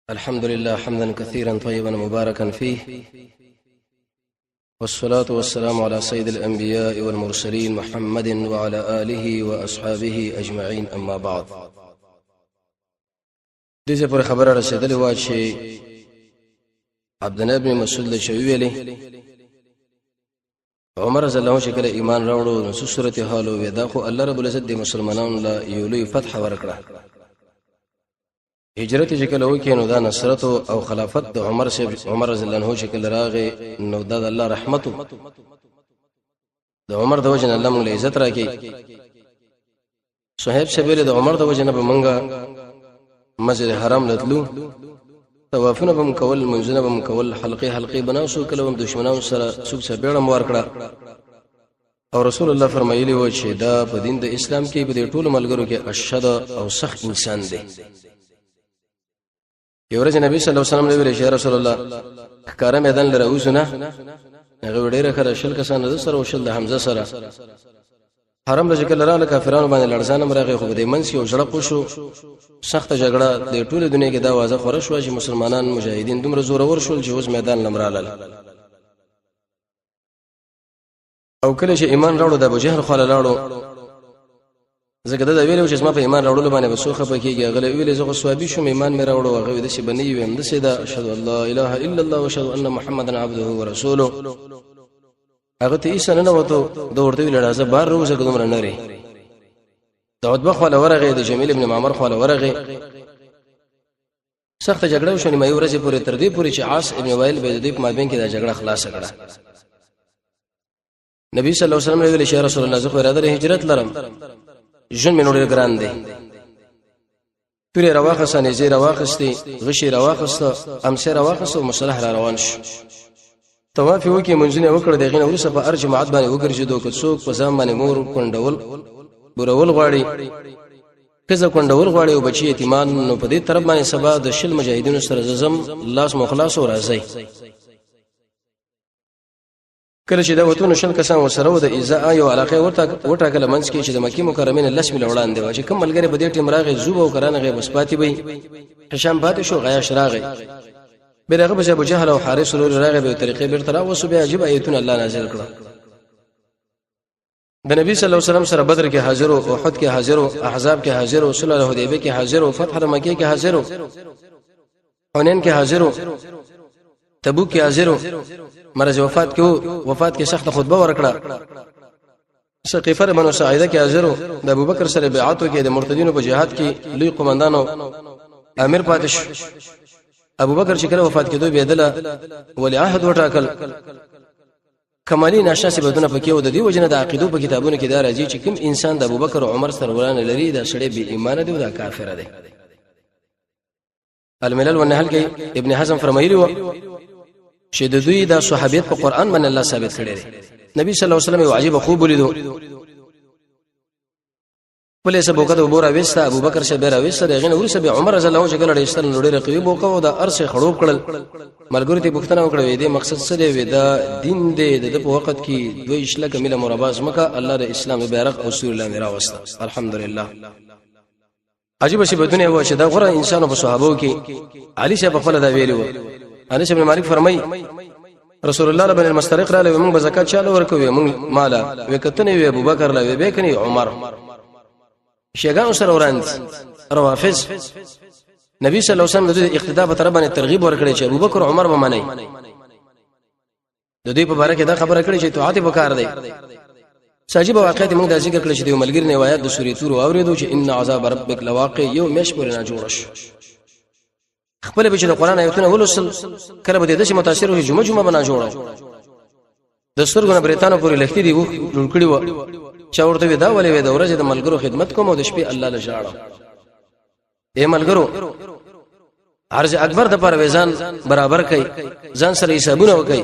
الحمد لله حمدا كثيرا طيبا مباركا فيه، والصلاة والسلام على سيد الأنبياء والمرسلين محمد وعلى آله وأصحابه أجمعين. أما بعد، دې پر خبره رسیدلې و چې عبد الله بن مسعود له شوی ویلي عمر رضی الله عنه چې کله ایمان راوړو نو صورت حال و دا خو الله رب العزت د مسلمانانو له یو لوی فتح ورکړه. هجرت چې کله وکړي نو دا نصرت او خلافت د عمر رضی الله عنه چې کله راغی نو دا د الله رحمت د عمر د وجه الله موږ له عزت راکړي. صہیب شبیر د عمر د وجه نه بمنګه مسجد حرام لتلو، طوافونه بم کول، منځونه بم کول، حلقې بناوسو، کله هم دشمنانو سره څوک څه بیړه مور کړه. او رسول الله فرمایلی و چې دا په دین د اسلام کې په دې ټولو ملګرو کې اشد او سخت انسان دی. یو ورځ نبی صلی الله علیه وسلم ویل چې رسول الله ښکارا میدان لره اوسنه هغه ډیره خره شل کسان د سره او شل د حمزه سره حرم له ذکر لره کافرانو باندې لړزانه مرغه خو د منسی او جړه پوشو سخت جګړه د ټوله دنیا کې دا واځه خوره شو چې مسلمانان مجاهدین دومره زور ور شول چې اوس میدان لمرالل. او کله چې ایمان راوړو د ابو جهل خاله لاړو زګدا دا ویلو چې ما په ایمان راوړلو باندې بسوخه پکېږي. غل ویلې زغه سوابي شوم ایمان مې راوړو هغه د شي بنې ويم د سیدا اشهد الله اله الا الله واشهد ان محمدن عبده ورسوله. هغه ته ایسه نه وته د ورته ویل راځه بار روزه کوم نه لري. د عتبه خاله ورغه د جمیل ابن معمر خاله ورغه سخت جګړه وشونې مې ورځې پورې تر دې پورې چې عاص ابن وائل به د دې په مابین کې دا جګړه خلاص کړه. نبی صلی الله علیه وسلم ویل چې رسول الله زه خو اراده هجرت لرم، جن منو ډیر ګران دی. پیره رواخصه نه زیره واخستي، غشي رواخسته، امسه رواخسته، مصالح را روان شو. طواف وکي منځنه وکړه دغه ورسره په ارج معد باندې وګرځیدو که څوک په ځام باندې مور کندول برول غواړي، کزه کندول غواړي او بچي یتیمان نو په دې طرف باندې سبا د شل مجاهدینو سره زم لاس مخلاص او راځي. کله چې دا وته نو شل کسان وسره و د ایزا یو علاقه ورته کله منځ کې چې د مکی مکرمه لس مل وړاندې و چې کوم ملګری په دې ټیم راغی زوب او کرانه غي بس پاتې وي هشام پاتې شو غیاش راغی بیرغه بشه ابو جهل او حارث لور راغی به طریقې بیرته راوسو بیا عجیب ایتونه الله نازل کړه. د نبی صلی الله علیه وسلم سره بدر کې حاضر او احد کې حاضر او احزاب کې حاضر او صلح الحدیبیه کې حاضر او فتح مکه کې حاضر او حنین کې حاضر او تبوک کې حاضر او مرز وفات کې سخت خطبه ورکړه. سقيفه بنو ساعده کې حاضر او د ابوبکر سره بیعت کې د مرتدینو په جهاد کې لوی قومندانو امیر پاتش ابوبکر چې کله وفات کېدو بيدله ولی عهد وټاکل. کمالی ناشاسي بدونه پکې و د دې وجنه د عقیدو په کتابونو کې دا راځي چې کوم انسان د ابوبکر او عمر سره ورانه لري دا سړی به ایمان دی او دا کافر دی. الملل والنحل کې ابن حزم فرمایلی و چې د دوی د صحابیت په قران باندې الله ثابت کړی دی. نبی صلی الله علیه وسلم یو عجیب خوب ولیدو، ولې سبوکه د بورا وسته ابوبکر شه بیره وسته دغه نور سبه عمر رضی الله عنه چې کله رښتل نوړي رقیب بوکه او د ارسه خړوب کړل. ملګری ته پوښتنه وکړه دې مقصد څه دی؟ دا دین دی د په وخت کې دوی اشله کمله مراباز مکه الله د اسلام بیرغ او رسول الله میرا وسته. الحمدلله عجیب شی بدونه و چې دا غره انسانو په صحابه کې علي شه په خپل دا ویلو. انس بن مالک فرمای رسول الله بن المسترق را له موږ زکات چاله ورکوي موږ مالا وکتنې وي ابوبکر له به کني عمر شیګان سره وراند روافض. نبی صلی الله علیه وسلم د اقتداء په طرف باندې ترغیب ورکړي چې ابوبکر او عمر به مانی. د دې په اړه کې دا خبره کړې چې توعات وکړ دی. ساجيب واقعیت موږ د ذکر کړل چې د ملګری روایت د سورې تور اوریدو چې ان عذاب ربک لواقع یو مش پورې نه جوړ شو. خپل به چې د قران آیتونه ولوسل کله به د دې متاثر وي جمعه بنا جوړو د سترګو بریتانو پورې لختي دی ټول کړي و چا ورته ودا ولې ودا ورځ د ملګرو خدمت کوم او د شپې الله لجاړه اے ملګرو عرض اکبر د پر وزن برابر کړي ځان سره حسابونه وکړي.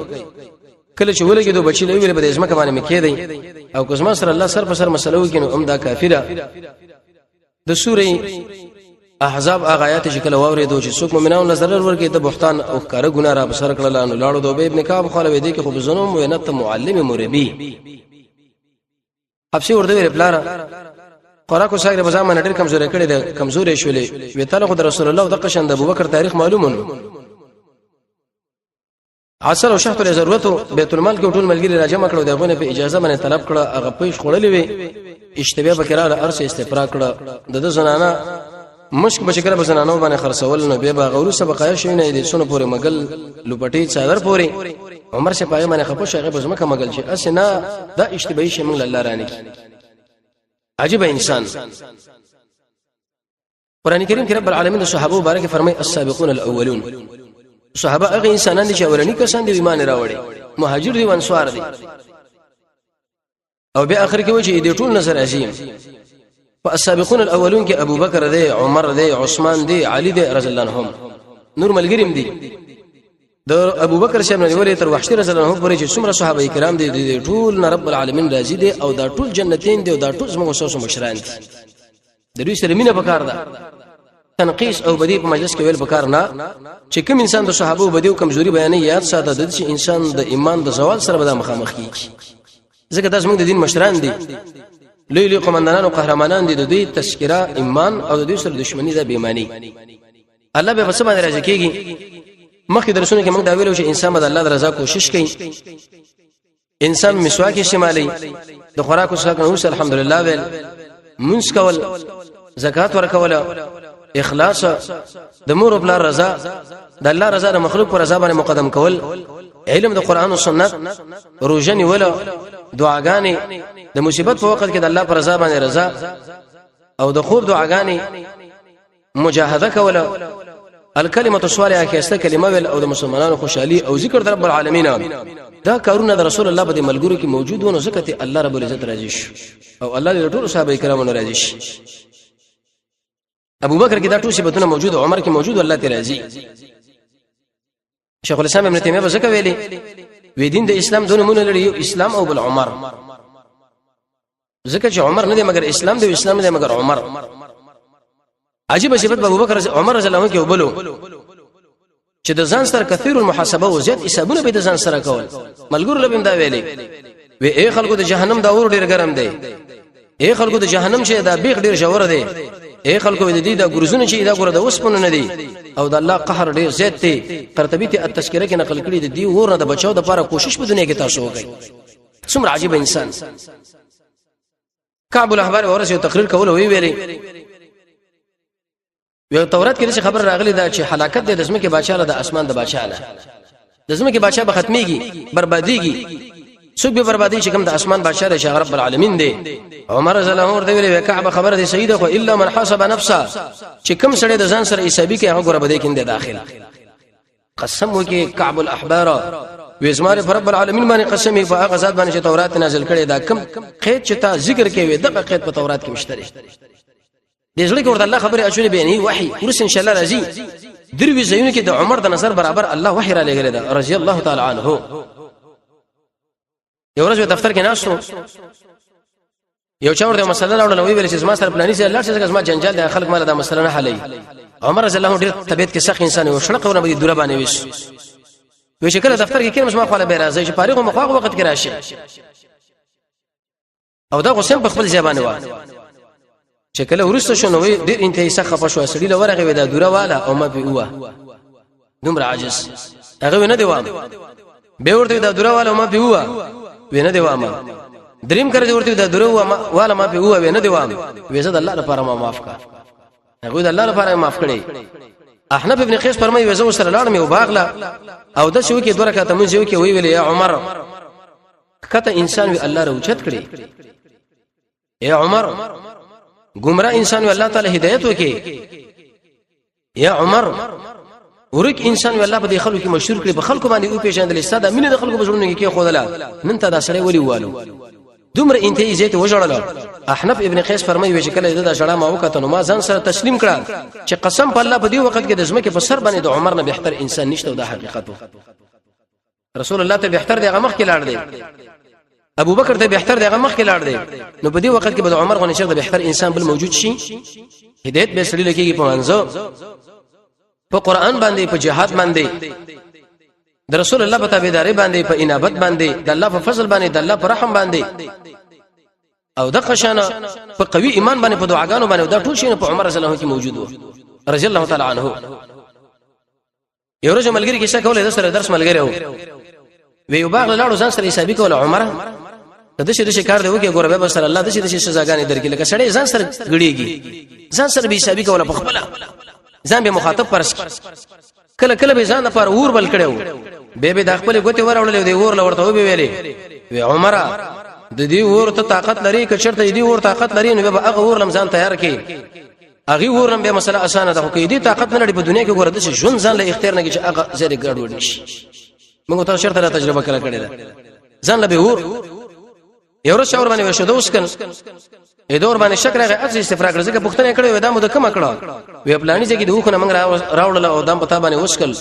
کله چې ولګي دوه بچی لوي به د ځمکه باندې مکې دی او کوم سره الله سر په سر مسلو کې نو امدا کافره. د سورې احزاب آیات چې کله واورېدو چې څوک مؤمنانو نظر ورکړي د بهتان او کار ګناه را بسر کړل نو لاړو دوبه ابن کعب خاله دې کې خو بزنوم وینت معلم مربي حبشي ورته ویل پلار خوراک وسایل په ځامن ډېر کمزوري کړي ده کمزوري شولې وی تعالی خدای رسول الله د قشن د ابوبکر تاریخ معلومون عصر او شهر له ضرورت بیت المال کې ټول ملګری راجمع کړو دغه په اجازه باندې طلب کړه هغه پېښ خړلې وي اشتباه بکراله ارسه استفراق کړه د زنانه مشک بچکره په زنانو باندې خرڅول نو به غورو سبقایا شوی نه دي سونه پورې مګل لوپټي څادر پورې عمر سے پای باندې خپو شغه بزمکه مګل چې اسنه دا اشتباهي شمل الله رانی عجیب انسان قران کریم کې رب العالمین د صحابه مبارک فرمای السابقون الاولون صحابه هغه انسانان دي چې اولنی کسان دي ایمان راوړي مهاجر دي وانصار دي او به اخر کې وجه دي ټول نظر عظیم فالسابقون الاولون کې ابو بکر دی عمر دی عثمان دی علی دی رضی الله عنهم نور ملګریم دي د ابو بکر شمن ولې تر وحشي رضی الله عنه پورې چې څومره صحابه کرام دي ټول رب العالمین راضي دي او دا ټول جنتین دي او دا ټول زموږ سوسو مشران دي د دوی سره مینه پکار ده تنقیس او بدی په مجلس کې ویل پکار نه چې کوم انسان د صحابه بدی او کمزوري بیانې یاد ساته د چې انسان د ایمان د زوال سره به مخامخ کیږي ځکه دا زموږ د دین مشران دي لوی لوی قومندانان او قهرمانان دي د دوی تذکرہ ایمان او د دوی سره دښمنی ده بېمانی الله به په باندې راځي کېږي مخکې درسونه کې موږ دا ویلو چې انسان د الله د رضا کوشش کوي انسان مسواک استعمالي د خوراک او څښاک نه الحمدلله ویل منځ کول زکات ورکول اخلاص د مور او بلار رضا د الله رضا د مخلوق پر رضا باندې مقدم کول علم د قران او سنت روزنی ولا دعاګانې د مصیبت په وخت کې د الله پر رضا باندې رضا او د خوب دعاګانې مجاهده کوله الکلمه الصالحه کیسه کلمه ول او د مسلمانانو خوشحالي او ذکر د رب العالمین دا کارونه د رسول الله په ملګرو کې موجود ونه زکه الله رب العزت راضي شي او الله دې ټول صحابه کرامو راضي شي ابو بکر کې دا ټول صفاتونه موجود عمر کې موجود الله ته راضي شیخ الاسلام ابن تیمیه زکه ویلي وی دین د اسلام دونه مونږ لري اسلام او بل عمر زکه چې عمر نه دی مگر اسلام دی اسلام نه دی مگر عمر عجیب صفات ابو بکر عمر رضی الله عنه کې وبلو چې د ځان سره کثیر المحاسبه او زیات حسابونه به د ځان سره کول ملګر لبم دا ویلي وی اے خلکو د جهنم دا اور ډیر ګرم دی اے خلکو د جهنم شه دا بیخ ډیر شاور دی اے خلکو د دې دا ګرزونه چې دا ګره د وسپونه نه دی او د الله قهر ډیر زیات دی قرطبی ته التذکرہ کې نقل کړي د دې اور نه د بچاو د لپاره کوشش په دنیا کې تاسو وکړئ څومره عجیب انسان کعب الاحبار ورسې تقریر کول وی ویلي یو تورات کې څه خبر راغلی دا چې هلاکت د زمکه بادشاہ له د اسمان د بادشاہ له د زمکه بادشاہ به ختميږي برباديږي څوک به بربادي چې کوم د اسمان بادشاہ له شاه رب العالمین دی عمر رضی الله عنه ویلي کعب خبره دي سیده خو الا من حسب نفسه چې کوم سړی د ځان سره حسابي کې هغه بربادي کیند داخل قسم وکي کعب الاحبار وزمار رب العالمین باندې قسمي په هغه ذات باندې چې تورات نازل کړي دا کوم قید چې تا ذکر کوي دغه قید په تورات کې مشتري دې ځل کې ورته الله خبره اچولې به نه وحي ورس ان شاء الله راځي دروي زيونه کې د عمر د نظر برابر الله وحي را لګره ده رضی الله تعالی عنه یو ورځ دفتر کې ناشو یو چا ورته مسله راوړل نو ویل چې زما سره پلاني سره لاړ چې زما جنجال د خلک مال د مسله نه حلي عمر رضی الله عنه ډېر طبيعت کې سخت انسان او شړقونه به دوره باندې ویش وی شکل دفتر کې کله ما خپل به راځي چې فارغ مخاغ وخت کې راشي او دا غسم په خپل ځبانه و شکل ورسته شنو ډېر انتهایی سخه پښو سړي لورغه ودا دوره والا او ما به هوا دومره عاجز هغه نه دی وام به ورته دا دوره والا ما به هوا وینه دی وامه دریم کړی ورته دا دوره والا ما به هوا وینه دی وام وېزه د الله لپاره ما معاف کا هغه د الله لپاره معاف کړي احنف ابن قیس فرمایي وېزه سره لاړم او باغلا او د شو کې دوه رکعات مونږ یو کې وی ویل یا عمر کته انسان وی الله روچت کړي یا عمر گمراه انسان وی الله تعالی هدایت وکي یا عمر ورک انسان وی الله په خلکو کې مشهور کړي په خلکو باندې او پیژندل استاد امینه د خلکو په ژوند کې خودلا نن ته دا سره ولي والو دومره انتهایی زیات وژړل احنف ابن قیس فرمایي چې کله دا شړا ما وکړه نو ما ځان سره تسلیم کړ چې قسم په الله په دې وخت کې د زمکه په سر باندې د عمر نه بهتر انسان نشته دا حقیقت رسول الله ته بهتر دی غمخ کې لاړ دی ابو بکر ته بهتر دی غمخ کې لاړ دی نو په دې وخت کې به عمر غو نشه د بهتر انسان بل موجود شي هدایت به سړي لکېږي په منځو په قران باندې په جهاد باندې د رسول الله په تابعداري باندې په انابت باندې د الله په فضل باندې د الله په رحم باندې او د قشانه په قوي ایمان باندې په دعاګانو باندې دا ټول شي په عمر رضی الله عنه کې موجود وو رضی الله تعالی عنه. یو ورځ ملګری کې څه کولای د سره درس ملګری وو وی یو باغ لاړو ځان سره حسابي کول عمر د څه کار دی وکي ګوره به سره الله د څه سزاګانې درکې لکه سړی ځان سره غړيږي ځان سره به حسابي کول په خپل ځان به مخاطب پرس کله کله به ځان لپاره اور بل کړو به د خپل ګوتې ورولې دی اور لورته وی ویلې وی عمر د دې اور ته طاقت لري که چرته دې اور طاقت لري نو به هغه اور لمزان تیار کړي هغه ورم به مسله اسانه ده خو دې طاقت نه لري په دنیا کې ګوره د ژوند ځان له اختیار نه کې چې هغه زری ګډوډ نشي موږ ته شرط را تجربه کړه کړې ده ځان له به ور یو ورځ اور باندې وشو دوس کن اې دور باندې شک راغی اځ استفراغ رزګه پښتنه کړو دا مو د کم کړه وی پلانې چې د وخونه موږ راوړل او دام پتا باندې وشکل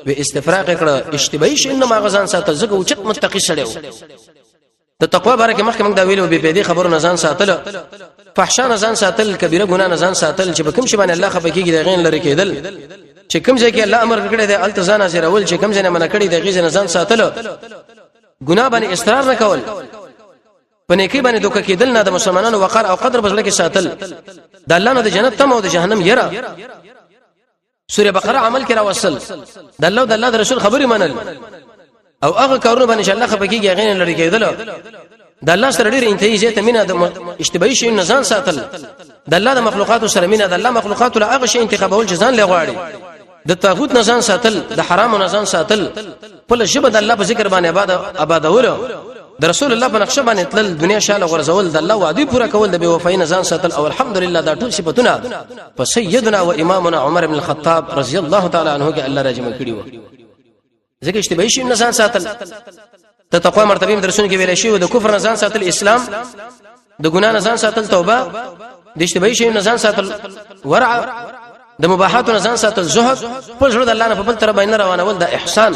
وی استفراغ کړه اشتباهي شي انما غزان ساتل زګه اوچت متقی سړیو د تقوا بارکه مخکې موږ دا ویلو به پیدي خبرو نه ځان ساتل فحشا نه ځان ساتل کبیره ګناه نه ځان ساتل چې بکم شي باندې الله خپه کیږي د غین لري کېدل چې کوم ځای کې الله امر کړی دی التزان سره ول چې کوم ځای نه منع کړی دی غیزه نه ځان ساتل ګناه باندې اصرار نه کول پنه کې باندې دوکه کېدل نه د مسلمانانو وقار او قدر بزړه کې ساتل د الله نه د جنت تم او د جهنم یره سوره بقره عمل کې راوصل د الله او د الله د رسول خبري منل او هغه کارونه باندې الله خپه کیږي غین لري کېدل د الله سره ډېر انتهایی زیاته مینه د اشتباهي شي نه ځان ساتل د الله د مخلوقات سره مینه د الله مخلوقات له هغه شی انتخابول ځان لغواړي د طاغوت نه ځان ساتل د حرام نه ځان ساتل په شبه د الله په ذکر باندې آبادول د رسول الله په نقشه باندې تل دنیا شاله غرزول د الله وعده پوره کول د بے وفای نه ځان ساتل او الحمدلله دا ټول صفاتونه په سیدنا و امامنا عمر بن الخطاب رضی الله تعالی عنه کې الله راجم کړی و ځکه اشتباهي شي نه ځان ساتل ته تقوا مرتبه درسونه کې ویل شي د کفر نه ځان ساتل اسلام د ګنا نه ځان ساتل توبه د اشتباهي شي نه ځان ساتل ورع د مباحات نه ځان ساتل زهد په ژوند الله نه په بل تر باندې روانول د احسان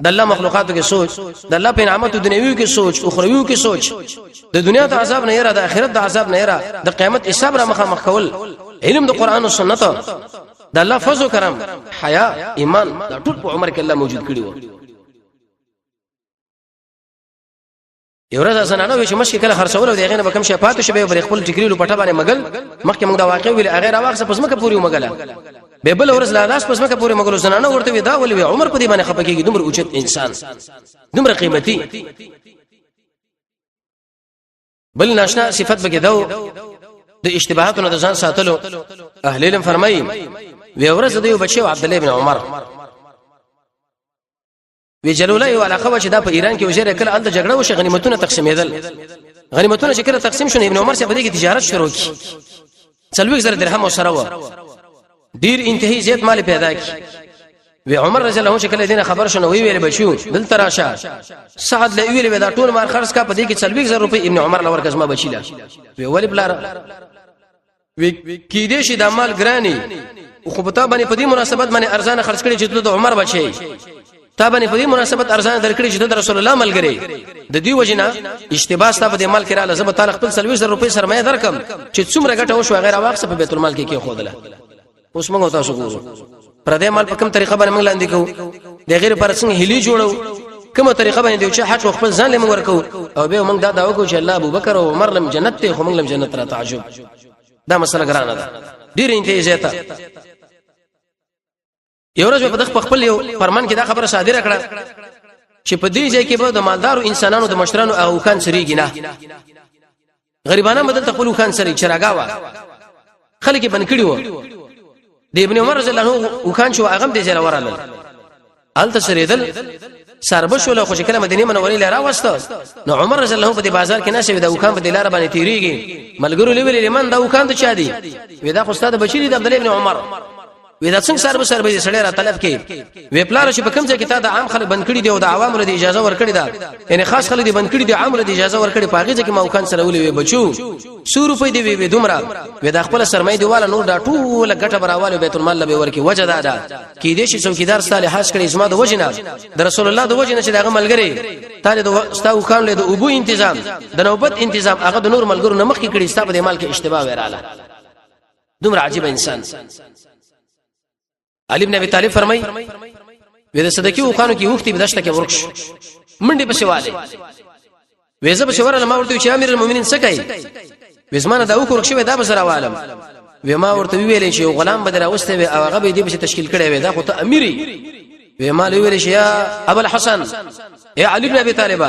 د الله مخلوقاتو کې سوچ د الله په نعمتو دنیوي کې سوچ اخروی کې سوچ د دنیا د عذاب نه یره د آخرت د عذاب نه یره د قیامت حساب را مخامخ کول علم د قران او سنت د الله فضل او کرم حیا ایمان دا ټول په عمر کې الله موجود کړی و یو ورځ زنانه چې مشکل کله خرڅول او دغه نه بکم شفاعت شبه بر خپل ټیکریلو پټه باندې مګل مخکې موږ دا واقع ویل هغه راوخه پس مکه پوری مګله به بل ورځ لا داس پس مکه پوری مګلو زنانه ورته وی دا ولې عمر په دې باندې خپکیږي دومره اوچت انسان دومره قیمتي بل ناشنا صفت بګی دو د اشتباهاتونو د ځان ساتلو اهل علم فرمایي وی ورځ د یو بچو عبد الله بن عمر وی جلوله یو علاقه چې دا په ایران کې وجره کله الته جګړه وشي غنیمتونه تقسیمېدل غنیمتونه چې کله تقسیم شونه ابن عمر څخه په دې کې تجارت شروع کی 30,000 درهم او سره و ډیر انتهایی زیات مال پیدا کی وی عمر رضی الله عنه شکل دینه خبر شونه وی ویل بچو دل تراشه سعد له ویل دا ټول مال خرڅ کا په دې کې 30,000 روپے ابن عمر لور کزما بچیلا وی ولی بلار وی کې دې شي د مال ګرانی خو په تا باندې په دې مناسبت باندې ارزانه خرڅ کړي چې د عمر بچي تا باندې په دې مناسبت ارزان درکړي چې د رسول الله ملګری د دې وجنه اشتباه ستاسو د مال کې را لازم تعالی خپل 30,000 روپے سرمایه درکم چې څومره ګټه وشو غیر واقع په بیت المال کې خودله اوس موږ تاسو ګورو پر دې مال په کوم طریقه باندې موږ لاندې کوو د غیر پر څنګه هلي جوړو کومه طریقه باندې چې حق خپل ځان له موږ ورکو او به موږ دا داو کو چې الله ابو بکر او عمر لم جنت ته خو موږ لم جنت را تعجب دا مسله ګرانه ده ډیر انتهایی زیاته یو ورځ په خپل یو فرمان کې دا خبره صادره کړه چې په دې ځای کې به د مالدارو انسانانو د مشرانو او خان سریږي نه غریبانه بدل تقول خان سری چراغاوا خلک بن کړي وو د ابن عمر رضی الله عنه او خان شو هغه د زیره ورالل ال تسریدل سربشو له خوش کلمه مدینه منورې لاره واسطه نو عمر رضی الله عنه په بازار کې نشه د او خان په لاره باندې تیریږي ملګرو لویل لمن د او خان ته چا دی ودا خو استاد بشیر د عبد الله ابن عمر ودا څنګه سر به سړی را طلب کې وی پلار چې په کوم ځای کې تا د عام خلک بند کړي دی او د عوامو له اجازه ورکړي دا یعنی خاص خلک دی بند کړي دی عام له اجازه ورکړي پاګه چې ما وکړ سره ولې بچو 100 روپۍ دی وی دومره ودا خپل سرمایه دیواله نور دا ټول ګټه براواله بیت المال له ورکی وجه دا کې دې شي څوکیدار صالحاش کړي اسما د وجنه د رسول الله د وجنه چې دغه ملګری تاله د استاو خان له د ابو تنظیم د نوبت تنظیم هغه د نور ملګرو نه مخ کې کړي ستاسو د مال کې اشتباه وراله دومره عجیب انسان علي ابن ابي طالب فرمای وې د صدقې وخانو کې وختي بدشت کې ورکش منډه په سواله وېزه په شوره ما ورته چې امیر المؤمنین څه کوي وزمانه دا وکړ شوی دا بسره عالم و ما ورته ویلې چې غلام بدر اوسته او هغه به دې به تشکیل کړي وي دا خو ته اميري و ما ویلې چې یا ابو الحسن یا علي بن ابي طالب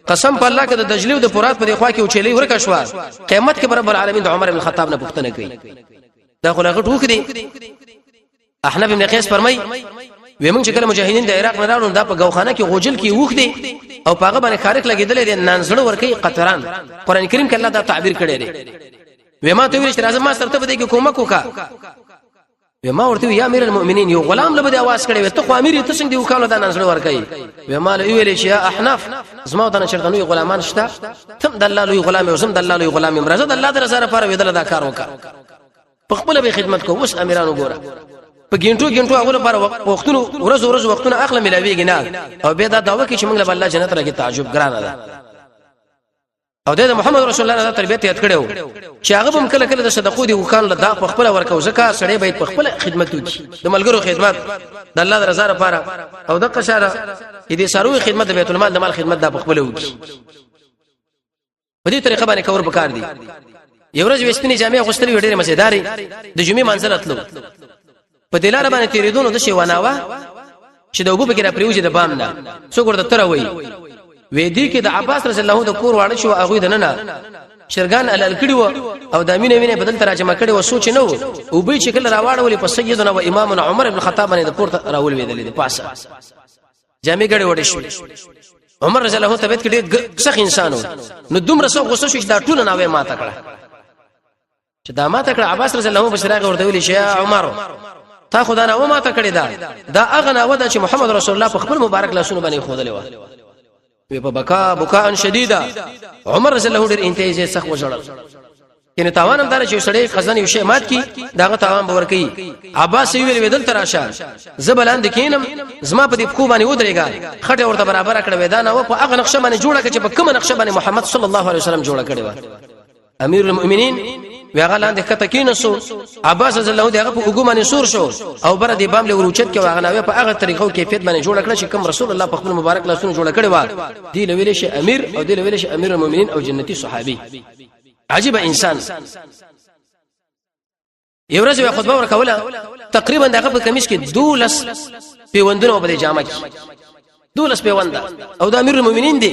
قسم په الله کې د دجلو د فرات په خوا کې اوچېلې ورکه شو قیامت کې رب العالمین د عمر بن الخطاب نه پوښتنه کوي دا خو هغه ټوک دي احنف بن قیس فرمای و موږ چې کله مجاهدین د عراق نه راوړل دا په غوخانه کې غوجل کې وښ دي او پاغه باندې خارق لګیدل دي نانزړه ورکی قطران قران کریم کې الله دا تعبیر کړی دی و ما ته ویل چې راځه ما سره ته به کې کومک وکا و ما ورته یا امیر المؤمنین یو غلام له بده आवाज کړي ته خو امیر ته څنګه دی وکاله دا نانزړه ورکی و ما له ویل چې یا احناف زما د نشرغنوي غلامان شته تم دلالوي غلام او زم دلالوي غلام امرزه د الله در سره پر ویدل دا کار وکا په خپل به خدمت کو اوس امیرانو ګوره په ګینټو هغه لپاره وختونو ورځ وختونه اخله ملاویږي نه او به دا داوا کې چې موږ له الله جنت راګي تعجب ګرانه ده او د محمد رسول الله تعالی تربیت یاد کړو چې هغه هم کله کله د صدقو دی وکړل دا په خپل ورکو زکه سړی به په خپل خدمت وکړي د ملګرو خدمت د الله د رضا لپاره او د قشاره دې ساروي خدمت د بیت المال د مال خدمت د خپل وکړي په دې طریقه باندې کور وکړ دي یو ورځ وسپینې جامع غوښتلې وړې مزیداري د جمعې منځل اتلو په دلاره باندې تیریدونو د شی وناوه چې د وګو بګره پریوځي د بام نه څو ګور د تر وای وې دي کې د عباس رضی الله د کور واړ شو هغه د نه شرګان ال کړي او د امینه بدل ترجمه کړي و سوچ نه او به چې کله راوړولې په سیدنا و امامنا عمر بن الخطاب باندې د پورته راول ویدلې د پاسه جامع ګړې وړې شو عمر رضی الله ته بیت کې څخه انسانو نو دومره سو غوسه شو چې دا ټول نه ما تا کړه چې دا ما تا کړه عباس رضی الله بشراغه ورته ویل شي عمر تا خدای نه و ما ته کړی دا اغنا ودا چې محمد رسول الله په خپل مبارک لاسونو باندې خودلې و په بکا شدیدا عمر رضی الله ډیر انتهاء سخت وژړل کینه تاوانم دار چې سړی خزانه یو شی مات کی داغه تاوان باور کوي عباس ویل ودل تراشه زبلاند کینم زما په دې کو باندې ودرېګا خټه ورته برابر کړه ودانه و په اغه نقشه باندې جوړه کړه چې په کومه نقشه باندې محمد صلی الله علیه وسلم جوړه کړی و امیر المؤمنین ویغه لاندې کته کینسو عباس رضی الله دغه په وګمانه سور شو او بر دې بام له ورچت کې واغناوي په هغه طریقو کیفیت باندې جوړ کړل چې کوم رسول الله په خپل مبارک لاسونو جوړ کړی و دی له ویل شي امیر او دی له ویل شي امیر المؤمنین او جنتی صحابي عجیب انسان یو ورځ خطبه ورکوله تقریبا دغه په کمیس کې 12 پیوندونه په جامه کې 12 پیونده او د امیر المؤمنین دی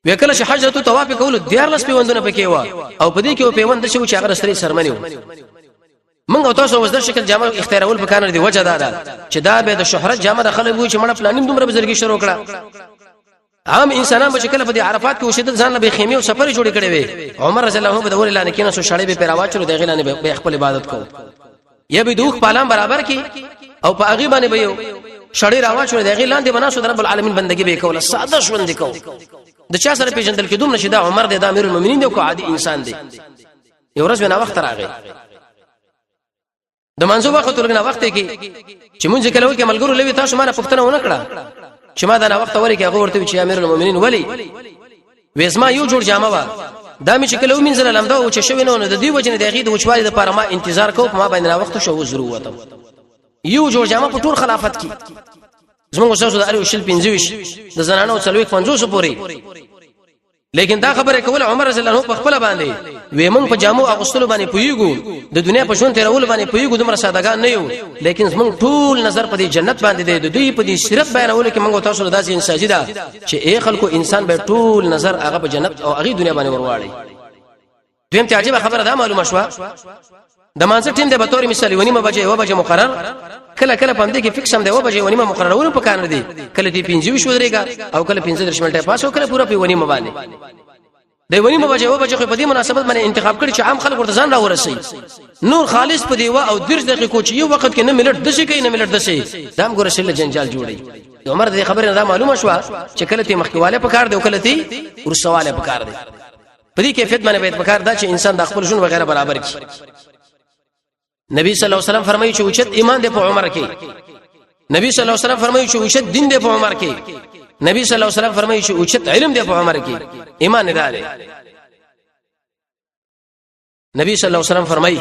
وکله چې حجرته طواف کول دیار لس پیوندونه پکې و او په دې کې پیوند شو چې هغه سره سرمنی و موږ تاسو وزدر شکل جامه اختیارول په کانر دی وجه دا چې دا به د شهرت جامه د خلک وي چې مړه پلانیم دومره بزرګي شروع کړه عام انسانان به شکل په دې عرفات کې وشدت ځان به خیمه او سفر جوړ کړي وي عمر رضی الله عنه به دور اعلان کینې سو شړې به پیراوا چلو د غیلانه به خپل عبادت کو یا به دوخ پالام برابر کی او په هغه باندې به یو شړې راوا چلو د غیلانه بناسو رب العالمین بندگی به کوله ساده ژوند کو د چا سره پیژندل کېدوم نشي دا عمر د امیر المؤمنین دی کو عادي انسان دی یو ورځ بنا وخت راغی د منځو وخت ولګنا وخت کې چې مونږ کله وکه ملګرو لوي تاسو ما نه پښتنه ونه کړه چې ما دا وخت ورې کې هغه ورته چې امیر المؤمنین ولی وېسما یو جوړ جامه وا دا مې چې کله ومنځل لمدا او چې شوی نه د دې وجنه د غید وچوالي د پاره ما انتظار کوم ما باندې وخت شو ضرورت یو جوړ جامه په ټول خلافت کې زموږ شاوسو د اړیو شل 25 د زنانو څلوي 50 پوري لیکن دا خبره کول عمر رضی الله عنه په خپل باندې وې مونږ په جامو اغوستلو باندې پویګو د دنیا په ژوند تیرول باندې پویګو دومره سادهګان نه یو لیکن زموږ ټول نظر په دې جنت باندې دی د دوی په دې سیرت بیانول کې مونږ تاسو داسې انسان ده چې اے خلکو انسان به ټول نظر هغه په جنت او هغه دنیا باندې ورواړي دویم ته عجیب خبره دا معلومه شو د مانځ ټیم د به تور مثال ونیمه بجې و بجې مقرر کله پم دې کې فکس هم دی و بجې ونیمه مقررونه په کار دي کله دې 15 شو درېګا او کله 15 منټه پاس او کله پورا په ونیمه باندې د ونیمه بجې و بجې په دې مناسبت باندې انتخاب کړي چې عام خلک ورته ځان راورسي نور خالص په دی و او درځ دقیقو چې یو وخت کې نه ملت د شي کې نه ملت د شي دام ګور شل جنجال جوړي عمر دې خبره دا معلومه شو چې کله ته مخکواله په کار دی او کله ته ورسواله په کار دی په دې کیفیت باندې به په کار دا چې انسان د خپل ژوند وغیرہ برابر کړي نبی صلی الله علیه وسلم فرمایي چې اوچت ایمان دی په عمر کې نبی صلی الله علیه وسلم فرمایي چې اوچت دین دی په عمر کې نبی صلی الله علیه وسلم فرمایي چې اوچت علم دی په عمر کې ایمان دی علي نبی صلی الله علیه وسلم فرمایي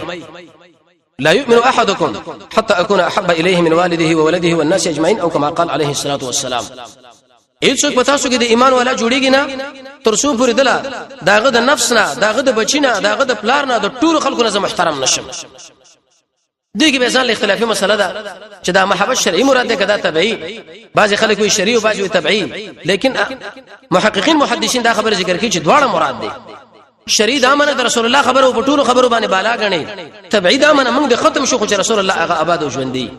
لا يؤمن احدكم حتى اكون احب اليه من والده وولده والناس اجمعين او كما قال عليه الصلاه والسلام هیڅ پتا شو کې د ایمان والا جوړیږي نه تر څو پورې دلا داغه د نفس نه داغه د بچینه داغه د پلار نه د ټول خلکو نه محترم نشم دغه به ځان اختلافي مسله ده چې دا محبت شرعي مراد ده کدا تبعي بعض خلک وي شرعي او بعض وي تبعي لیکن محققین محدثین دا خبره ذکر کوي چې دواړه مراد دي شرعي دا منه رسول الله خبره او په ټول خبرو باندې بالا غني تبعي دا منه موږ د ختم شو چې رسول الله هغه آباد او ژوندۍ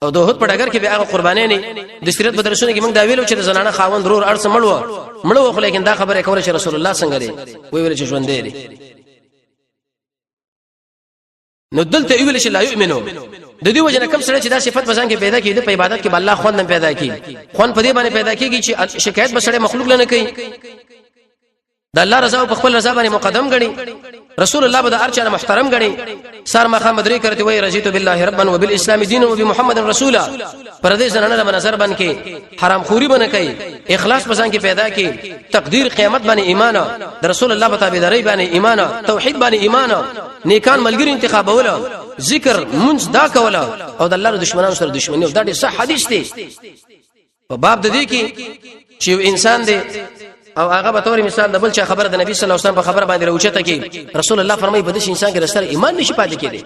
او دوه په ډګر کې به هغه قرباني نه د سیرت په درسونه کې موږ دا ویلو چې زنانه خاوند ضرور ارڅ مړو خو لیکن دا خبره کوله چې رسول الله څنګه لري وی ویل چې ژوندې لري نو دلته ویل چې لا یؤمنو د دې وجنه کوم سره چې دا صفت بزان کې پیدا کیږي په عبادت کې بل الله خوند پیدا کیږي خوند په دې باندې پیدا کیږي چې شکایت بسړې مخلوق لنه کوي د الله رضا او په خپل رضا باندې مقدم غني رسول الله بده ارچا محترم غني سار ما خامدري کرتے وای رضیت بالله ربا وبالاسلام دينا وبمحمد رسولا پر دې زنانه په نظر باندې کې حرام خوري باندې کوي اخلاص پسند کې پیدا کی تقدیر قیامت باندې ایمان د رسول الله په تابعداري باندې ایمان توحید باندې ایمان نیکان ملګری انتخابوله ذکر منځ دا کوله او د الله دشمنانو سره دشمنی او دا ډېر صح حدیث دی په باب د دې کې چې انسان دی او هغه به تور مثال د بل چا خبره د نبی صلی الله علیه وسلم په خبره باندې راوچته کی رسول الله فرمایي په دې انسان کې رسول ایمان نشي پاتې کېدی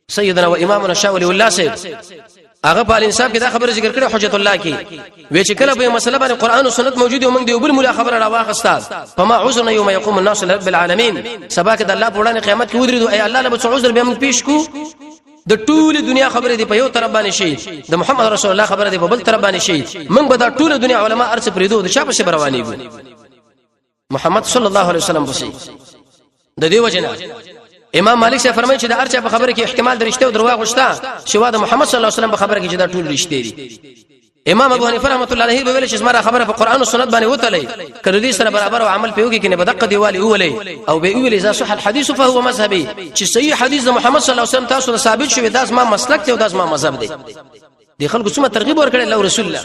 سیدنا و امامنا شاول الله صاحب هغه په انصاف کې دا خبره ذکر کړه حجت الله کې وی چې کله به مسله باندې قران او سنت موجود او موږ دی بل مولا خبره راواخستا فما عذرنا يوم يقوم الناس لرب العالمين سبا کې د الله په وړاندې قیامت کې ودرېدو ای الله له عذر به موږ پیش کو د ټول دنیا خبره دی په یو طرف باندې شي د محمد رسول الله خبره دی په بل طرف باندې شي موږ به د ټول دنیا علما ارڅ پریدو د چا په شي روانيږو محمد صلی الله علیه وسلم بسی د دې وجنه امام مالک سے فرمایي چې د ارچا په خبره کې احتمال د رښتیا او دروغ شته شوا د محمد صلی الله علیه وسلم په خبره کې چې دا ټول رښتیا دي امام ابو حنیفه رحمۃ اللہ علیہ ویل چې زما خبره په قران او سنت باندې وتلې کړه دې سره برابر او عمل پیوږي کې نه بدقه دیوالي اولې او به ویل اذا صح الحديث فهو مذهبي چې صحیح حدیث د محمد صلی الله علیه وسلم تاسو ثابت شوی داس ما مسلک ته او داس ما مذهب دی دي خلکو څومره ترغیب ورکړي الله رسول الله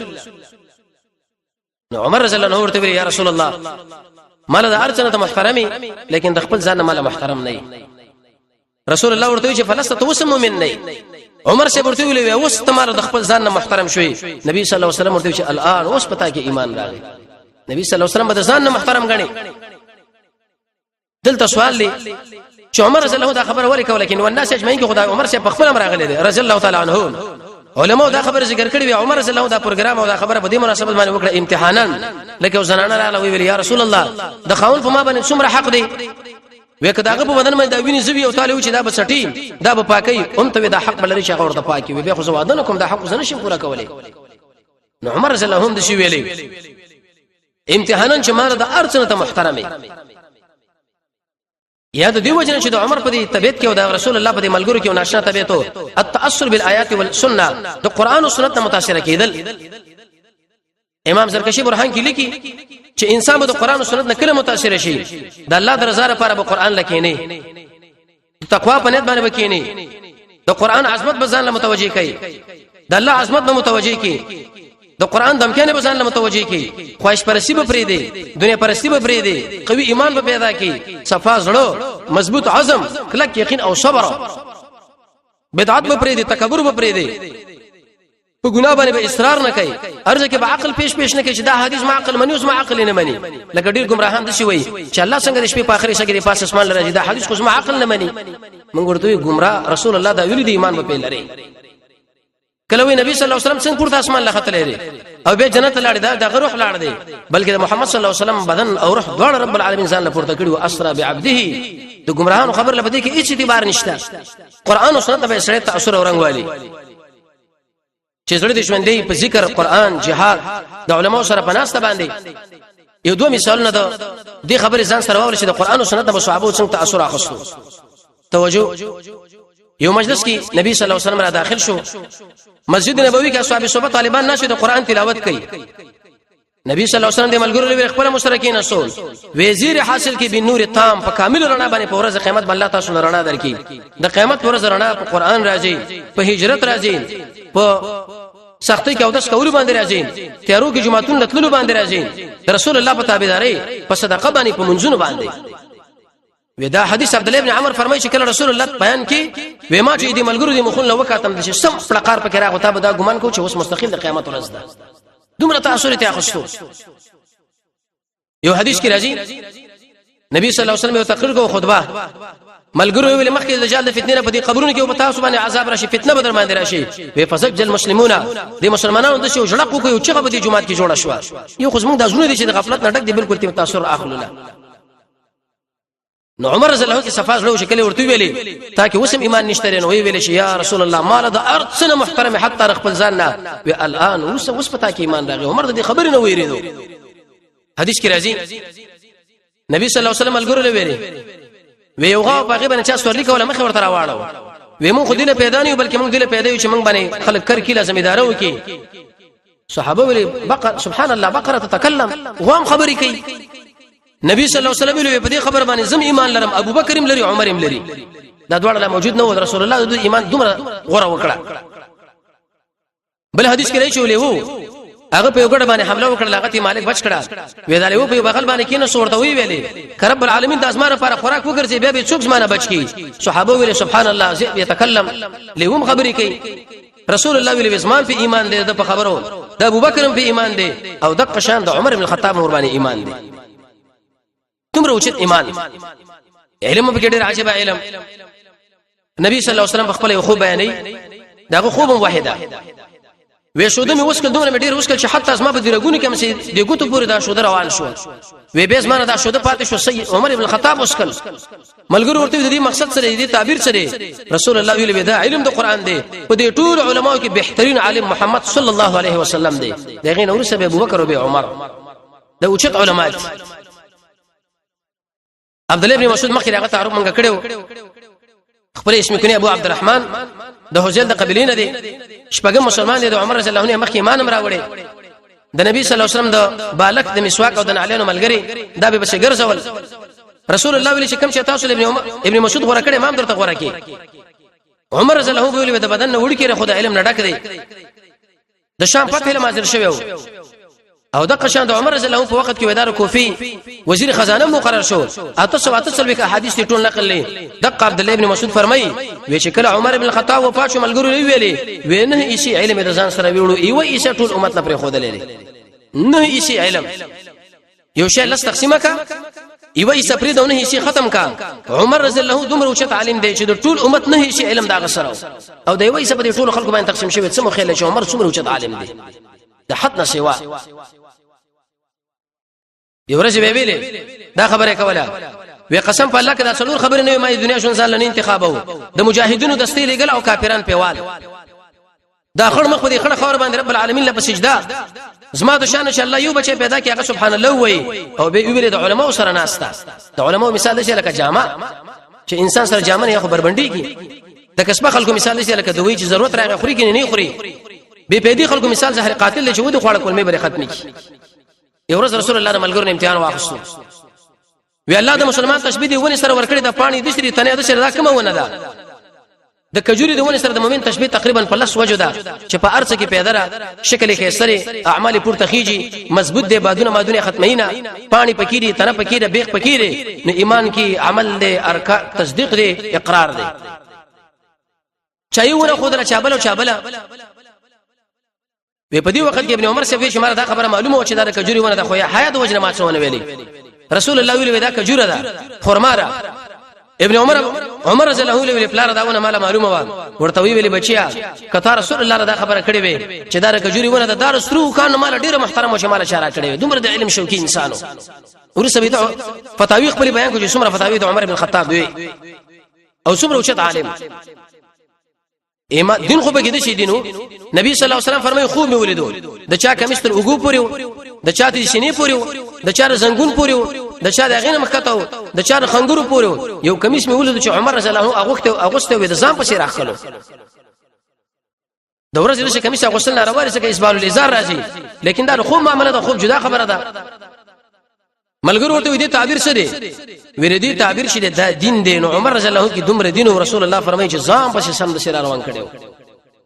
نو عمر رضی الله عنه ورته ویل یا رسول الله مال د ارچنه محترمي لیکن د خپل ځان مال محترم نه رسول الله ورته چې فلست توسم مؤمن نه عمر سے ورته ویل اوس تمہاره د خپل ځان محترم شوي نبی صلی الله علیه وسلم ورته چې الان اوس پتا کې ایمان راغی نبی صلی الله علیه وسلم د ځان محترم غني دلته سوال دی چې عمر رضی الله دا خبر وري کوله لیکن والناس اجمعين کې خدای عمر سے په خپل امر راغلی دی رضی الله تعالی عنه علماء دا خبر ذکر کړی وی عمر رضی الله دا پروګرام او دا خبره په دې مناسبت باندې وکړه امتحانا لکه زنانه راغله ویل یا رسول الله د خاون په ما باندې څومره حق دی وکداغه په بدن باندې دا ویني زوی او تعالی چې دا بسټي دا به پاکي هم ته دا حق بلري چې ورته پاکي وي به خو زوادنه کوم دا حق زنه شي پورا کولای نو عمر رضی الله هم د شي ویلي امتحانا چې مال د ارڅنه ته محترمي یا د دې وجنه چې د عمر په دې طبيعت کې او د رسول الله په دې ملګرو کې ناشنا طبيعت او التاثر بالآيات والسنه د قران او سنت متاثر کېدل امام زرکشی برهان کې لیکي چې انسان به د قران او سنت نه کله متاثر شي د الله درزه لپاره به قران لکینی تقوا په نیت باندې وکینی د قران عظمت به ځان له متوجي کوي د الله عظمت به متوجي کوي د قران دمکنه به ځان له متوجي کوي خواهش پرستی به پرې دی دنیا پرستی به پرې دی قوي ایمان به پیدا کوي صفا زړه مضبوط عزم کلک یقین او صبر بدعت به پرې دی تکبر به پرې دی په ګناه باندې به اصرار نه کوي ارزه کې به عقل پیش نه کوي چې دا حدیث ما عقل مني اوس ما عقل نه مني لکه ډیر گمراهان دي شي وي چې الله څنګه د شپې په اخري شګي په اسمان لري دا حدیث خو ما عقل نه مني موږ ورته ګمراه رسول الله دا ویلي دی ایمان په لري کله وی نبی صلی الله علیه وسلم څنګه پورته اسمان لخت لري او به جنت لاړ دا روح لاړ دی بلکې محمد صلی الله علیه وسلم بدن او روح دواړه رب العالمین ځان لپاره کړي او اسرا بعبده د ګمراهانو خبر لپاره کې هیڅ اعتبار نشته قران او سنت به سره تاثیر او رنگ والی چې زړه د ژوندۍ په ذکر قران جهاد د علماو سره پناسته باندې یو دوه مثالونه د خبرې ځان سره واوري چې د قران او سنت په صحابه څنګه تاثیر اخستو توجه یو مجلس کې نبی صلی الله علیه وسلم را داخل شو مسجد نبوي کې اصحاب صحبه طالبان نشه د قران تلاوت کوي نبی صلی الله علیه وسلم د ملګرو لپاره خپل مشرکین اصول وزیر حاصل کې بنور تام په کامل رڼا باندې په ورځ قیامت باندې الله تاسو رڼا درکې د قیامت ورځ رڼا په قران راځي په هجرت راځي په سختي کې او د څکول باندې راځي تیارو کې جمعتون لتلو باندې راځي رسول الله په تابعداري په صدقه باندې په منځونو باندې ودا حدیث عبد الله ابن عمر فرمایي چې کله رسول الله بیان کې وېما چې دې ملګرو دې مخون لو وکاتم چې سم پړقار پکې راغو ته به دا ګمان کو چې اوس مستقیل د قیامت ورځ ده دومره تاثیر ته اخستو یو حدیث کې راځي نبی صلی الله علیه وسلم یو تقریر کو خطبه ملګرو ویل مخکې د جال د فتنې په دې قبرونو کې او تاسو باندې عذاب راشي فتنه بدر باندې راشي وی فسجل المسلمون د مسلمانانو د شو جړق کو یو چې په دې جمعات کې جوړه شو یو خو زموږ د ژوند دي چې د غفلت نه ډک دي بالکل ته تاثیر اخلوله نو عمر رضی الله عنه صفاز له شکل ورته ویلي تاکي وسم ایمان نشته نو ویل شي یا رسول الله مال د ارض سنه محترم حتی رخل ځاننا و الان وس پتا کې ایمان راغی عمر د خبر نه ویریدو حدیث کې راځي نبی صلی الله علیه وسلم الګور له ویلي وی یوغه په غیبه نه چا سورلی کوله مخ ورته راواړو وی مون خو دې پیدا نه بلکې مون دې پیدا یو چې مون باندې خلک کر کیله زمیدارو کی صحابه ویلي بقره سبحان الله بقره تتكلم وهم خبري کوي نبی صلی الله علیه وسلم ویلي په دې خبر باندې زم ایمان لرم ابو بکر لري عمر لري دا دواړه موجود نه و رسول الله د ایمان دومره غوړه وکړه بل حدیث کې راځي ولې وو هغه په یوګړه باندې حمله وکړه لاغتي مالک بچ کړه ویداله وو په بغل باندې کینې صورت وی ویلې رب العالمین د اسمانه لپاره خوراک وګرځي بیا به څوک زمانه بچ کی صحابه ویل سبحان الله ذئب يتكلم لهم خبري کوي رسول الله ویل اسمان په ایمان دې د خبرو د ابو بکر په ایمان دې او د قشان د عمر بن الخطاب نور باندې ایمان دې تمره اوچت ایمان علم په ډېر عجيبه علم نبی صلی الله علیه وسلم خپل خو بیانې داغه خوب واحده وې شو دمه وسکل دومره ډیر وسکل چې حتی اسما په درګونی کې مې د ګوتو پورې دا شو روان شو وې به زمانه دا شو د پاتې شو سید عمر بن الخطاب وسکل ملګرو ورته د دې مقصد سره دې تعبیر سره رسول الله ویل دا علم د قران دی په دې ټول علماو کې بهترین عالم محمد صلی الله علیه وسلم دی دغه نور سبب ابو بکر او عمر دا اوچت علماء عبد الله بن مسعود مخکې هغه تعارف منګه کړو خپل اسم کني ابو عبد الرحمن د هوزل د قبيلې نه دي شپږم مسلمان دي د عمر رضی الله عنه مخکې ایمان امر راوړي د نبی صلی الله علیه وسلم د بالک د مسواک او د نعلینو ملګری دا به بس ګرځول رسول الله ویل چې کوم چې تاسو ابن مسعود غوړه کړي امام درته غوړه کی عمر رضی الله عنه ویل د بدن نه وړي کړي خدای علم نه ډک دی د شام فتح له مازر شوی او د قشان د عمر رضی الله عنه په وخت کې ودار کوفی وزیر خزانه مقرر شو اته به احادیث ټول نقل لې د عبد الله ابن مسعود فرمایي وی چې کله عمر ابن الخطاب وفات شو ملګرو ویلي وینه ایشي علم د ځان سره ویړو ایو ایشه ټول امت لپاره خو دلې نه ایشي علم یو شی لس تقسیمه کا ایو ایسه پرې دونه ایشي ختم کا عمر رضی الله عنه دومره اوچت عالم دی چې د ټول امت نه ایشي علم دا غسره او د ایو ایسه په ټول خلکو باندې تقسیم شوی څه مو خیال چې عمر څومره اوچت عالم دی د حد نه سوا یو ورځ به ویلې دا خبره کوله وی قسم په الله کې دا څلور خبره نه ما د دنیا شون ځان لنی انتخابو د مجاهدینو دستې لګل او کافران پیوال دا خړ مخ په دې خړ خبر باندې رب العالمین له سجده زما د شان ان شاء الله یو بچي پیدا کی هغه سبحان الله وای او به ویل د علماو سره ناستا د علماو مثال دی لکه جامه چې انسان سره جامه نه خو بربندي کی د کسبه خلکو مثال دی لکه دوی چې ضرورت راغی خوري کې نه خوري به پیدي خلکو مثال زهر قاتل چې ود خوړ کول مې بری ختمي یو ورځ رسول الله ملګرو امتحان واخیستو وی الله د مسلمان تشبیه دی ونی سره ورکړی د پانی د شری تنه د شری دا کومه ونه ده د کجوري د ونی سره د مؤمن تشبیه تقریبا پلس وجوده چې په ارڅ کې پیدا را شکل کې سره اعمال پورته خيږي مضبوط دی بادونه مادونه ختمینا پانی پکېری تنه پکېری بیخ پکېری نو ایمان کې عمل دی ارکان تصدیق دی اقرار دی چایونه خود را چابل په دې وخت کې ابن عمر څخه چې ماره دا خبره معلومه و چې دا کجوري ونه د خویا حیات وجنه ما څونه ویلي رسول الله ویل دا کجوره ده خرماره ابن عمر رضی الله عنه ویل پلار داونه مال معلومه و ورته ویل بچیا کته رسول الله دا خبره کړې وي چې دا کجوري ونه د دار سترو کان مال ډیره محترم او شمال اشاره کړې وي دومره د علم شوقي انسانو ورسې به فتاوی خپل بیان کوي څومره فتاوی د عمر بن الخطاب وي او څومره اوچت عالم ایمان دین خو به کې د شي دینو نبی صلی الله علیه وسلم فرمایي خوب مې ولیدو د چا کمستر وګو پوري د چا د شینې پوري د چا زنګون پوري د چا د غینه مخکتاو د چا د خنګورو پوري یو کمیس مې ولیدو چې عمر رضی الله عنه اغوسته وي د ځان په شي راخلو د ورځې لږه کمیس اغوستل ناروا لري چې اسبال الازار راځي لیکن دا خوب معاملې ده خوب جدا خبره ده ملګرو ورته دې تعبیر څه دی ویریدي تعبیر شې د دین دی نو عمر رضی الله عنه کې دومره دین او رسول الله فرمایي چې ځان په سم د سره روان کړو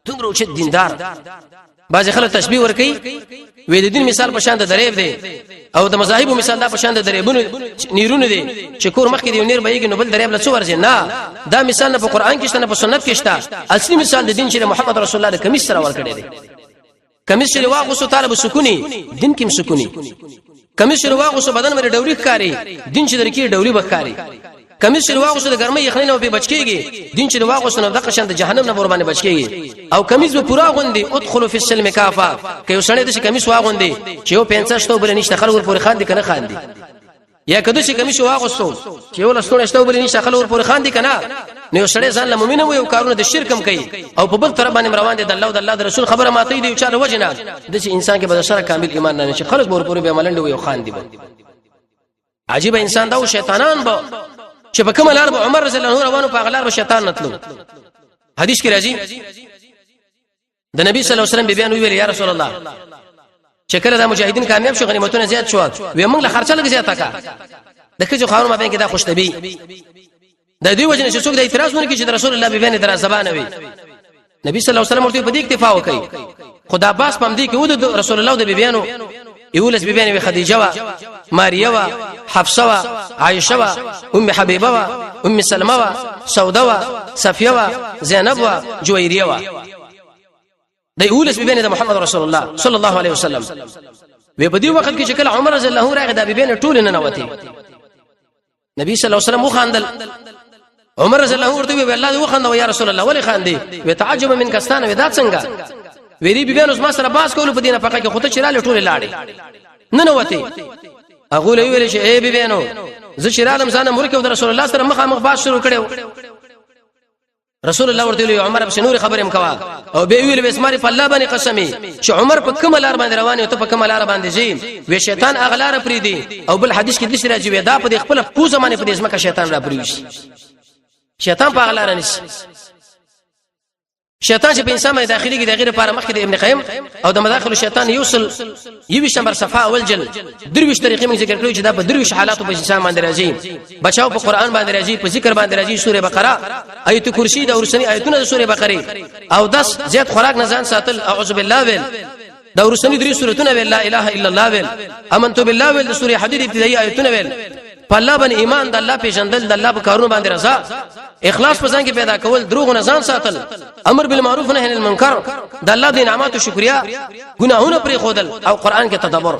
دومره چې دیندار بعض خلک تشبیه ور کوي وې د دین مثال په شان د دریب دی او د مذاهب مثال د په شان د دریبونو نیرونه دی چې کور مخ کې دی نیر بهږي نو بل دریب له څو ورځي نه دا مثال نه په قران کې شته نه په سنت کې شته اصلي مثال د دین چې محمد رسول الله د کمیس سره ور کړی دی کمیس چې واغوسو طالب سکونی دین کې سکونی کمیس چې واغوسو بدن مې ډوري ښکاری دین چې درکې ډوري بخاري کمیس چې واغوسو د ګرمۍ یخنۍ نه په بچکیږي دین چې واغوسو نه د قشن د جهنم نه ور باندې بچکیږي او کمیس به پورا غوندي ادخلوا فی السلم کافه که یو سړی د کمیس واغوندي چې یو 50 شتو بل نشته خلک ور پورې خان دي کنه خان دي یا کده چې کمیس واغوسو چې یو لستون شتو بل نشته خلک ور پورې خان دي کنه نو سړی ځان له مؤمن وي او کارونه د شرکم کوي او په بل طرف باندې روان دي د الله او د الله د رسول خبره ماته دی او چاله وجنه د انسان کې به سره کامل ایمان نه شي خلک ور پورې به ملنډ وي او خان دي عجیب انسان دا او شیطانان به چې په کومه لار به عمر رضی الله عنه روانو په غلار به شیطان نتلو حدیث کې راځي د نبی صلی الله علیه وسلم بیان ویل یا رسول الله چې کله د مجاهدین کامیاب شو غنیمتونه زیات شو وې موږ له خرچه لګ زیاته کا دغه جو خانو مابین کې دا خوشتبي د دې وجه چې څوک د اعتراض ونه کوي چې رسول الله بیان در زبانه وي نبی صلی الله علیه وسلم ورته په دې اکتفا وکړي خدا باس پم دې کې و د رسول الله د بیانو یولس بیان وی خدیجه وا ماریا وا حفصه وا عائشه وا ام حبیبه وا ام سلمہ وا سوده وا صفیه وا زینب وا جویریه وا د یولس بیان د محمد رسول الله صلی الله علیه وسلم وی په دې وخت کې چې کله عمر رضی الله عنه راغی د بیان ټول نه نوتی نبی صلی الله علیه وسلم وخاندل عمر رضی الله عنه ورته وی الله وخاندو یا رسول الله ولی خاندي وی تعجب من کستانه ودا څنګه ویری بیان اوس ما سره باس کول په دینه فقہ کې خود چراله ټوله لاړې نه نوته هغه له ویل شي اے بیانو ز چرالم ځانه مرکه د رسول الله سره مخامخ باس شروع کړو رسول الله ورته ویل عمر په نور خبرم کوا او به ویل وسماري په الله باندې قسمي چې عمر په کوم لار باندې روان او ته په کوم لار باندې زی وی شیطان اغلار پری دی او بل حدیث کې د سره چې دا په خپل پوزه باندې په دې اسمه شیطان را پری شي شیطان په اغلار نشي شیطان چې په انسان باندې داخلي کې د غیر لپاره مخکې د ابن قیم او د مداخل شیطان یوصل یوش نمبر صفه اول جل درویش طریقې موږ ذکر کړو چې دا په درویش حالاتو په انسان باندې راځي بچاو په قران باندې راځي په ذکر باندې راځي سوره بقره آیت کرسی د ورسنی آیتونه د سوره بقره او 10 زیات خوراک نه ځان ساتل اعوذ بالله ویل د ورسنی درې سورتونه ویل لا اله الا الله ویل امنت بالله ویل د سوره حدید ابتدایي آیتونه ویل په الله باندې ایمان د الله پیژندل د الله په کارونو باندې رضا اخلاص په ځان کې پیدا کول دروغ نه ځان ساتل امر بالمعروف نهي عن المنکر د الله د نعمتو شکریا ګناهونه پرې خودل او قران کې تدبر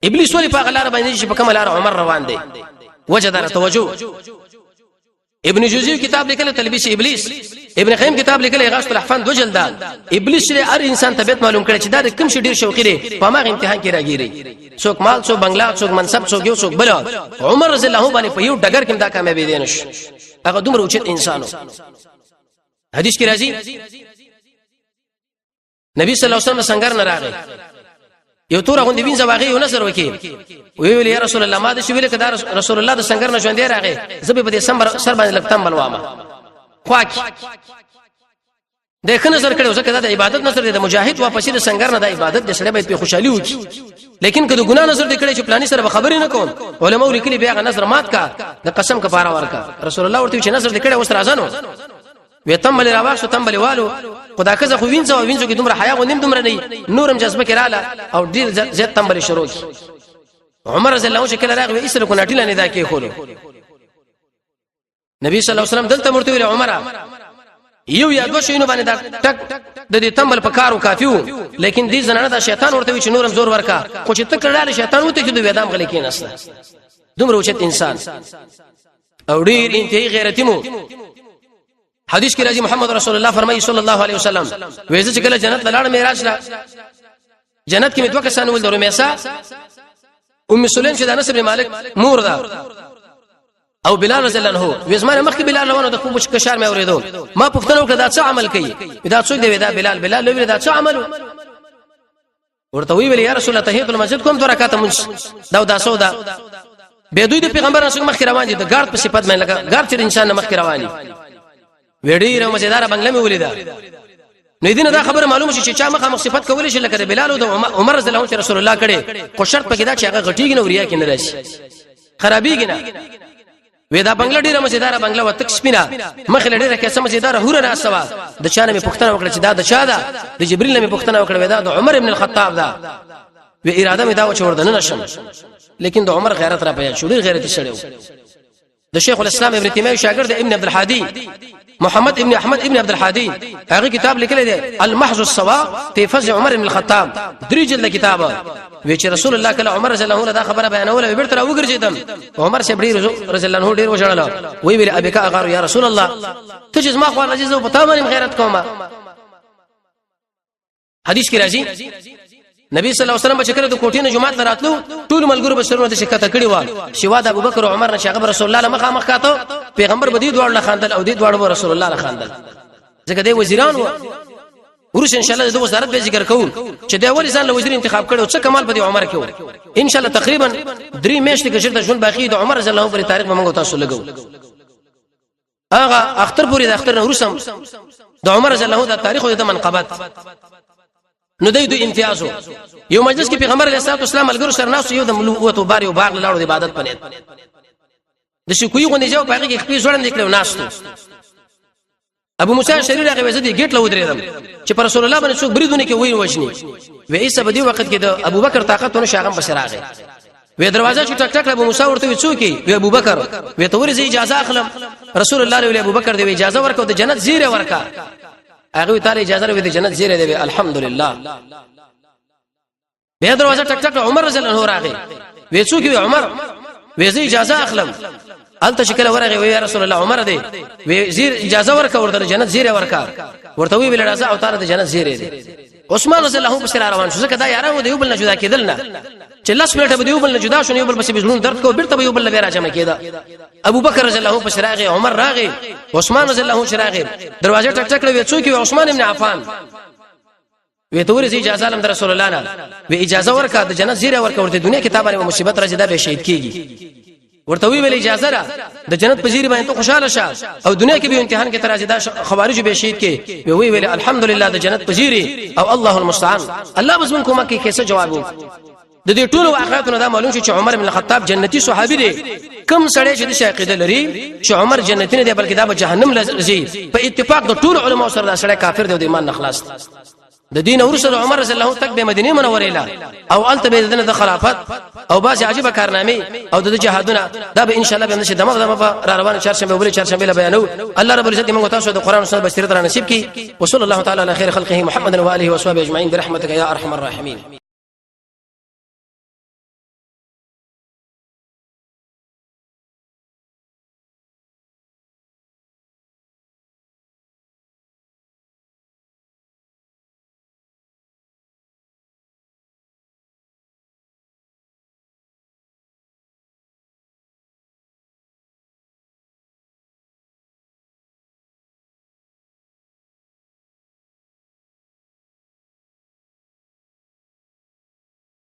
ابلیس ولې په غلار باندې چې په کومه لار عمر روان دی وجه دار توجه ابن جوزی کتاب لیکل تلبیس ابلیس ابن قیم کتاب لیکل اغاثه الاحفان دو جلد ابلیس لري هر انسان طبيعت معلوم کړي چې دا کوم شي ډیر شوقي دی په ماغه امتحان کې راګيري څوک مال څوک بنگلا څوک منصب څوک یو څوک بل عمر رضی الله باندې په یو ډګر کې دا کامیابی دي نش هغه دومره اوچت انسانو حدیث کې راځي نبی صلی الله علیه وسلم څنګه نه راغی یو تور غوندې وینځه واغې یو نظر وکي ویل یا رسول الله ما د شویل کدار رسول الله د څنګه نه ژوندې راغی زبې په دې سر باندې لکتم بلوامه خواکی د ښه نظر کړو ځکه دا د عبادت نظر دی د مجاهد واپسې د څنګه نه د عبادت د سره باید په خوشحالي وکي لیکن کله ګنا نظر دې کړی چې پلاني سره به خبرې نه کوم علماء لیکلي بیا غ نظر مات کا د قسم کفاره ورکا رسول الله ورته چې نظر دې کړی اوس راځنو وې تم بل راواښ تم بل والو خدا کزه خو وینځو کې دومره حیا غوندم دومره نه نورم جذبه کړه او ډیر زیات تم بل شروع عمر رضی الله عنه شکل راغی اسره کو نټیلا نه دا کې خولو نبی صلی الله علیه وسلم دلته مرته ویل عمره یو یا دو شینو باندې دا ټک د دې تمبل په کارو کافیو لیکن دې زنانه دا شیطان ورته وی چې نورم زور ورکا خو چې تکړه شیطان وته چې د وېدام غلې کې نسله دومره اوچت انسان او ډیر انتهایی غیرتی مو حدیث کې راځي محمد رسول الله فرمایي صلی الله علیه وسلم وېزه چې کله جنت لاړ معراج لا جنت کې متوکه سان ول درو میسا ام سلیم چې د انس بن مالک مور ده او بلال رضی الله عنه وزمانه مخکې بلال روانو د خوب کشار مې اوریدو ما پوښتنه وکړه دا څه عمل کوي دا څوک دی دا بلال ویل دا څه عمل ورته ویل یا رسول الله تحیت المسجد کوم 2 رکعات مونږ دا سودا به دوی د پیغمبر رسول مخکې روان دي د ګارد په صفت باندې لګا ګارد چې انسان مخکې روان دي وړي رو مزیدار بنگله مې ولیدا نو دینه دا خبره معلومه شي چې چا مخه صفت کول شي لکه د بلال او د عمر رضی الله عنه رسول الله کړي خو شرط پکې دا چې هغه غټیږي نو ریا کې نه راشي خرابېږي نه ودا بنگله ډیره مزیدار بنگله و تک سپینا مخله ډیره کې سم مزیدار هور نه اسوا د چانه مې پښتنه وکړه چې دا د چا ده د جبرئیل مې پښتنه وکړه ودا د عمر ابن الخطاب ده و اراده مې دا و چې وردن نشم لیکن د عمر غیرت را پیدا شو ډیر غیرت شړیو د شیخ الاسلام ابن تیمیه شاګرد ابن عبد الهادي محمد ابن احمد ابن عبد الحادي هغه کتاب لیکلی دی المحض الصواب في فضل عمر بن الخطاب درې جلد کتاب وی چې رسول الله کله عمر رضی الله عنه دا خبره بیانوله بیرته راوګرځیدم عمر شه بډیر رضی الله عنه ډیر وژړل وی ویل ابي کا اغار یا رسول الله ته چې ما خو عزیز او پتا باندې غیرت کومه حدیث کې راځي نبی صلی الله علیه وسلم چې کله د کوټې نه جمعه راتلو ټول ملګرو بشرونه د شکایت کړي و شوا د ابوبکر او عمر نشه رسول الله مخه مخ کاته پیغمبر بدی دوړ لخاندل او دی دوړ رسول الله لخاندل ځکه دی وزیران و ورس ان شاء الله د وزارت به ذکر کوم چې د اول ځان له وزیر انتخاب کړو څه کمال په عمر کې و ان شاء الله تقریبا 3 میاشتې کې شرط ژوند باقی د عمر رضی الله عنه پر تاریخ موږ تاسو لګو هغه اختر پوری د اختر ورسم د عمر رضی الله عنه د تاریخ او د منقبت نو دایو امتیازو یو مجلس کې پیغمبر علیه الصلاه والسلام ملګرو سره ناس یو د ملوت او بار یو باغ لاړو د عبادت پنه د شکوې غونډه جو باغ کې خپل ځوړن نکړو ناس ابو موسی شریر هغه وځي گیټ له ودرېدم چې پر رسول الله باندې څوک بریدونه کې وای وښني وې ایسه په دې وخت کې د ابو بکر طاقتونه شاغم بشراغه وې دروازه چې ټک ټک ابو موسی ورته وڅوکي وې ابو بکر وې ته ورځي اجازه اخلم رسول الله له ابو بکر دی اجازه ورکو د جنت زیره ورکا هغه تعالی اجازه ورکړه د جنت زیره دی الحمدلله به دروازه ټک ټک عمر رضی الله عنه راغی وې څوکي عمر وې زی اجازه اخلم انت شکل ورغه وی یا رسول الله عمر دی وی زیر اجازه ورکا ورته جنت زیره ورکا ورته وی بل راځه او تعالی د جنت زیره دی عثمان رضی الله عنه بسر روان شو ځکه دا یارانو دی بل نه جدا کېدل نه چې لاس منټه به دی بل نه جدا شو نه بل بس بزلون درد کو بیرته به بل به راځم کېدا ابو بکر رضی الله عنه بسر راغی عمر راغی عثمان رضی الله عنه راغی دروازه ټک ټک وی څوک وی عثمان ابن عفان وی ته ورې اجازه علم رسول الله نه وی اجازه ورکا د جنت زیره ورکا ورته دنیا کې تابانه مصیبت راځي دا به شهید کیږي ورته ویل اجازه را د جنت په زیری باندې ته خوشاله شه او دنیا کې به امتحان کې ترازی دا خوارج به شهید کې وی ویل الحمدلله د جنت په زیری او الله المستعان الله بس من کومه کې کیسه جواب وو د دې ټولو واقعاتونو دا معلوم شي چې عمر بن الخطاب جنتی صحابي دی کم سړی چې د شاقیده لري چې عمر جنتی نه دی بلکې دا به جهنم لږي په اتفاق د ټولو علماء سره دا سړی کافر دی او د ایمان نه خلاص د دین ورسره عمر رضی الله عنه تک به مدینه منوره له او الته به د خلافت او باز عجیب کارنامه او د جهادونه دا به ان شاء الله به نشه دماغ را روان چهارشنبه بل چهارشنبه له بیانو الله رب العزت موږ تاسو د قران او سنت بشریت را نصیب کی وصلی الله تعالی علی خیر خلقه محمد و آله و صحبه اجمعین برحمتک یا ارحم الراحمین